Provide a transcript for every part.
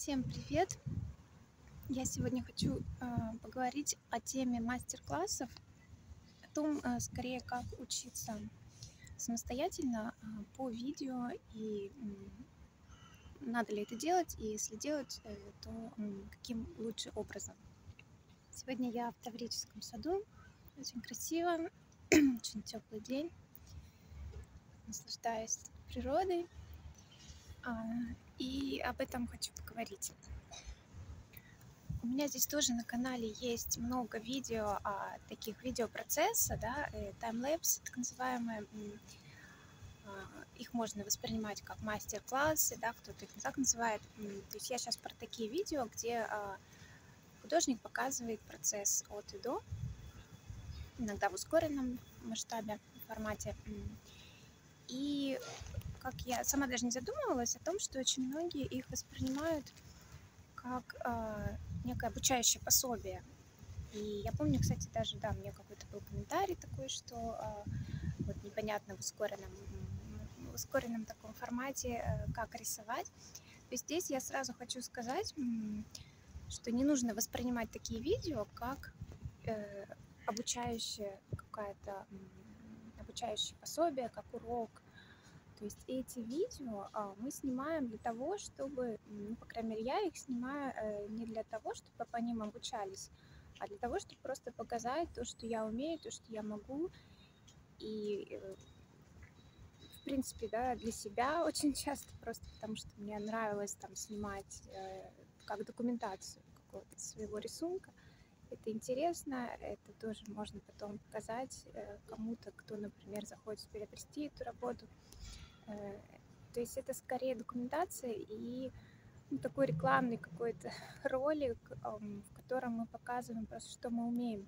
Всем привет! Я сегодня хочу поговорить о теме мастер-классов, о том, скорее, как учиться самостоятельно по видео и надо ли это делать, и если делать, то каким лучше образом. Сегодня я в Таврическом саду, очень красиво, очень теплый день, наслаждаюсь природой, и об этом хочу поговорить. У меня здесь тоже на канале есть много видео, таких видеопроцесса, да, таймлэпсы, так называемые. Их можно воспринимать как мастер-классы, да, кто-то их так называет. То есть я сейчас про такие видео, где художник показывает процесс от и до, иногда в ускоренном масштабе, формате. И как я сама даже не задумывалась о том, что очень многие их воспринимают как некое обучающее пособие. И я помню, кстати, даже, да, у меня какой-то был комментарий такой, что вот непонятно в ускоренном таком формате, как рисовать. То есть здесь я сразу хочу сказать, что не нужно воспринимать такие видео как обучающее пособие, как урок. То есть эти видео мы снимаем для того, чтобы, по крайней мере, я их снимаю не для того, чтобы по ним обучались, а для того, чтобы просто показать то, что я умею, то, что я могу. И, в принципе, да, для себя очень часто, просто потому что мне нравилось там снимать как документацию какого-то своего рисунка. Это интересно, это тоже можно потом показать кому-то, кто, например, захочет приобрести эту работу. То есть это скорее документация и такой рекламный какой-то ролик, в котором мы показываем просто, что мы умеем.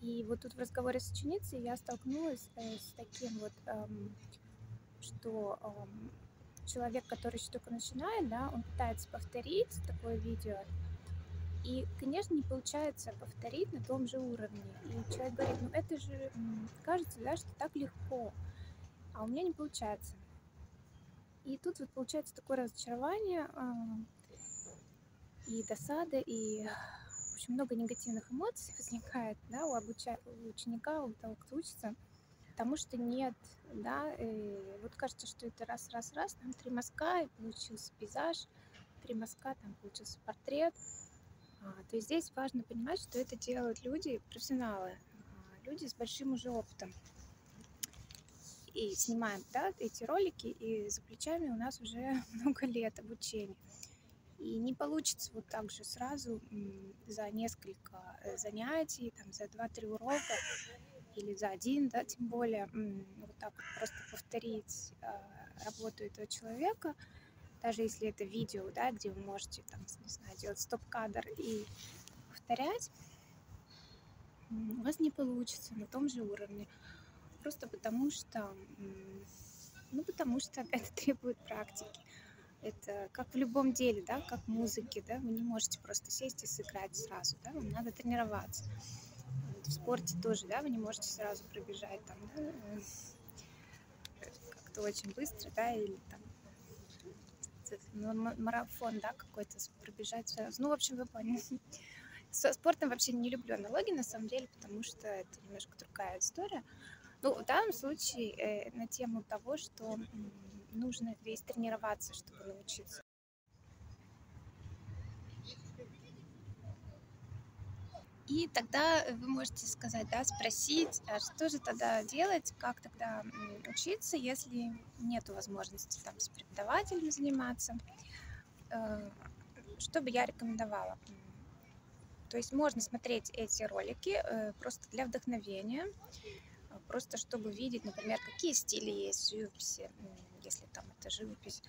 И вот тут в разговоре с ученицей я столкнулась с таким вот, что человек, который еще только начинает, да, он пытается повторить такое видео, и, конечно, не получается повторить на том же уровне. И человек говорит, ну это же кажется, да, что так легко, а у меня не получается. И тут вот получается такое разочарование и досада, и очень много негативных эмоций возникает, да, у ученика, у того, кто учится, потому что нет, да, вот кажется, что это раз, там 3 мазка, и получился пейзаж, 3 мазка, там получился портрет. То есть здесь важно понимать, что это делают люди, профессионалы, люди с большим уже опытом. И снимаем, да, эти ролики, и за плечами у нас уже много лет обучения. И не получится вот так же сразу за несколько занятий, там, за 2-3 урока или за один, да, тем более, вот так вот просто повторить работу этого человека, даже если это видео, да, где вы можете, там, не знаю, делать стоп-кадр и повторять, у вас не получится на том же уровне. Просто потому что, это требует практики. Это как в любом деле, да, как в музыке, да, вы не можете просто сесть и сыграть сразу, да, вам надо тренироваться. Вот в спорте тоже, да, вы не можете сразу пробежать там, да, как-то очень быстро, да, или там марафон, да, какой-то пробежать сразу. Ну, в общем, вы поняли. Со спортом вообще не люблю аналогии, на самом деле, потому что это немножко другая история. Ну, в данном случае на тему того, что нужно весь тренироваться, чтобы научиться. И тогда вы можете сказать, да, спросить, а что же тогда делать, как тогда учиться, если нет возможности там с преподавателем заниматься. Что бы я рекомендовала? То есть можно смотреть эти ролики просто для вдохновения, просто чтобы видеть, например, какие стили есть в живописи, если там это живопись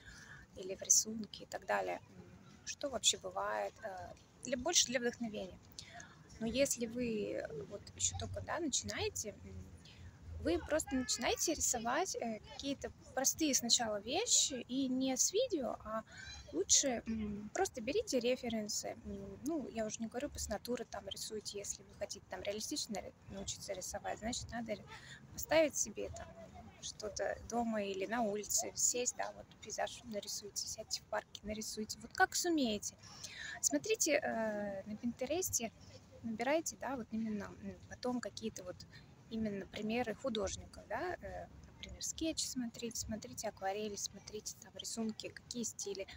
или в рисунке и так далее, что вообще бывает, больше для вдохновения. Но если вы вот еще только, да, начинаете, вы просто начинаете рисовать какие-то простые сначала вещи, и не с видео, а лучше просто берите референсы. Ну, я уже не говорю, с натуры там рисуйте, если вы хотите там реалистично научиться рисовать, значит, надо поставить себе там что-то дома или на улице, сесть, да, вот пейзаж нарисуйте, сядьте в парке, нарисуйте, вот как сумеете. Смотрите на Пинтересте, набирайте, да, вот именно потом какие-то вот именно примеры художников, да, например, скетчи смотрите акварели, смотрите там рисунки, какие стили.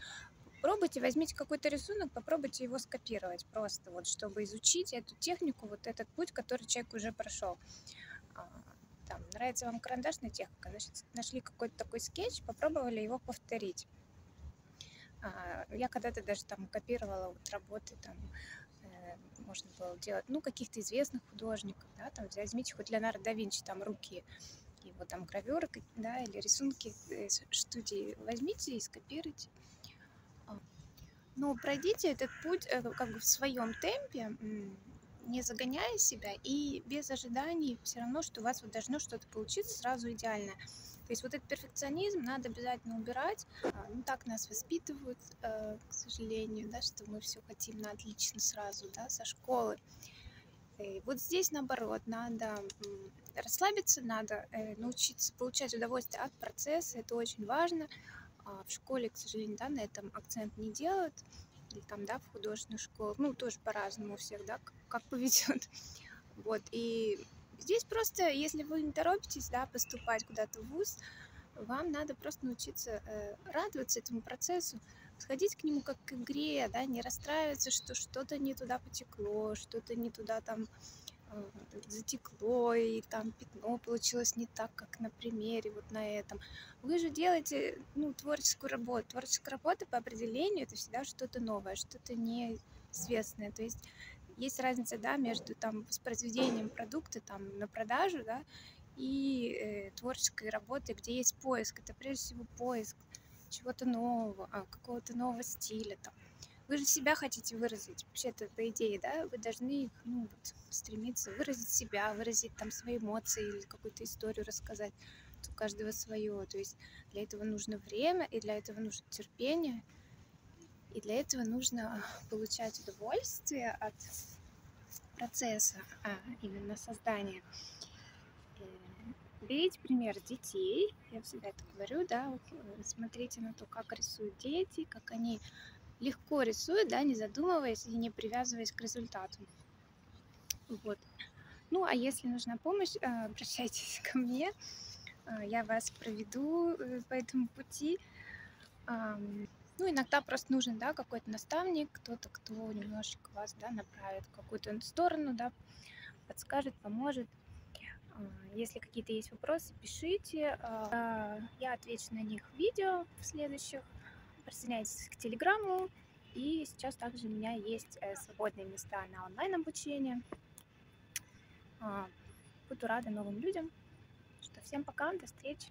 Пробуйте, возьмите какой-то рисунок, попробуйте его скопировать просто, вот, чтобы изучить эту технику, вот этот путь, который человек уже прошел. Там, нравится вам карандашная техника, значит, нашли какой-то такой скетч, попробовали его повторить. Я когда-то даже там копировала вот работы, там, можно было делать, ну, каких-то известных художников, да, там, возьмите хоть Леонардо да Винчи, там, руки, его там гравюры, да, или рисунки студии, возьмите и скопируйте. Но пройдите этот путь как бы в своем темпе, не загоняя себя и без ожиданий все равно, что у вас вот должно что-то получиться сразу идеально. То есть вот этот перфекционизм надо обязательно убирать. Ну, так нас воспитывают, к сожалению, да, что мы все хотим на отлично сразу, да, со школы. И вот здесь, наоборот, надо расслабиться, надо научиться получать удовольствие от процесса, это очень важно. В школе, к сожалению, да, на этом акцент не делают, или там, да, в художественных школах, ну, тоже по-разному у всех, да, как повезет. Вот, и здесь просто, если вы не торопитесь, да, поступать куда-то в вуз, вам надо просто научиться радоваться этому процессу, сходить к нему как к игре, да, не расстраиваться, что что-то не туда потекло, что-то не туда там затекло, и там пятно получилось не так, как на примере вот на этом. Вы же делаете, ну, творческую работу. Творческая работа по определению это всегда что-то новое, что-то неизвестное. То есть разница, да, между там воспроизведением продукта там на продажу, да, и творческой работой, где есть поиск. Это прежде всего поиск чего-то нового, какого-то нового стиля там. Вы же себя хотите выразить, вообще-то по идее, да, вы должны, ну, вот, стремиться выразить себя, выразить там свои эмоции или какую-то историю рассказать. У каждого свое, то есть для этого нужно время, и для этого нужно терпение, и для этого нужно получать удовольствие от процесса, именно создания. Берите пример с детей, я всегда это говорю, да, вот, смотрите на то, как рисуют дети, как они легко рисуют, да, не задумываясь и не привязываясь к результату. Вот. Ну, а если нужна помощь, обращайтесь ко мне, я вас проведу по этому пути. Ну, иногда просто нужен, да, какой-то наставник, кто-то, кто немножечко вас, да, направит в какую-то сторону, да, подскажет, поможет. Если какие-то есть вопросы, пишите, я отвечу на них в видео в следующих. Присоединяйтесь к Телеграму, и сейчас также у меня есть свободные места на онлайн-обучение. Буду рада новым людям. Что, всем пока, до встречи.